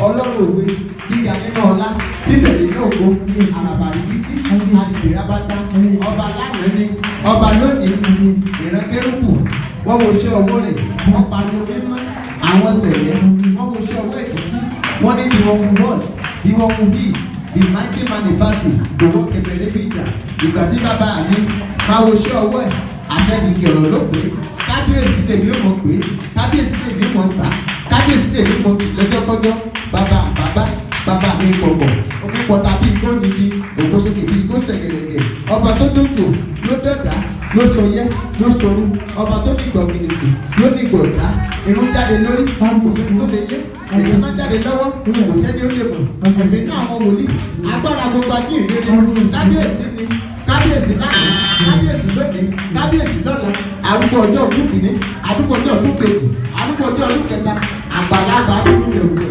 ọlọ́run òwe gíga nínú ọlá fífẹ̀ nínú ògo àràbàrìbítí àdìgbèrèbátá ọba lánàá ni ọba lónìí ìran kérúbù wọ́n wo iṣẹ́ ọwọ́ rẹ̀ wọ́n pariwo mímọ́ àwọn sẹ̀lẹ̀ wọ́n wo iṣẹ́ ọwọ́ ẹ̀ títí wọ́n ní the one who was the one who is the mighty man in battle owó kẹbẹrẹ bí ìjà ìgbà tí bàbá mi máa wo iṣẹ́ ọwọ́ ẹ̀ àṣẹ́dìkì ọ̀rọ̀ ló pé kábíyèsí lèmi ò mọ̀ pé kábíyèsí lèmi ò mọ̀ sá kábíyèsí lèmi mọ̀ kí lọ́jọ́kọ́jọ́ bàbá mi pọ̀pọ̀ omi pọ̀tà bíi kó nìyí òkú sókè bíi kó sẹ̀gẹ̀rẹ̀gẹ̀ ọba tó dòdò ló dọ̀dá ló sọ yẹ ló sọrú ọba tó ní ìgbọ̀gbìnìsì ló ní ìgbọ̀dá irun jáde lórí kò sí tó lè yé èmi máa jáde lọ́wọ́ kò sẹ́ni ó lè mọ̀ ẹ̀mí náà àwọn wòlíì agbára gbogbo ajé ìrírí kábíyèsí ni kábíyèsí lánàá kábíyèsí lónìí kábíyèsí lọ́la arúgbó ọjọ́ ọdún kìíní arúgbó ọjọ́ ọdún kejì arúgbó ọjọ́ ọdún kẹta àgbàlagbà ọdún kẹwùfẹ̀.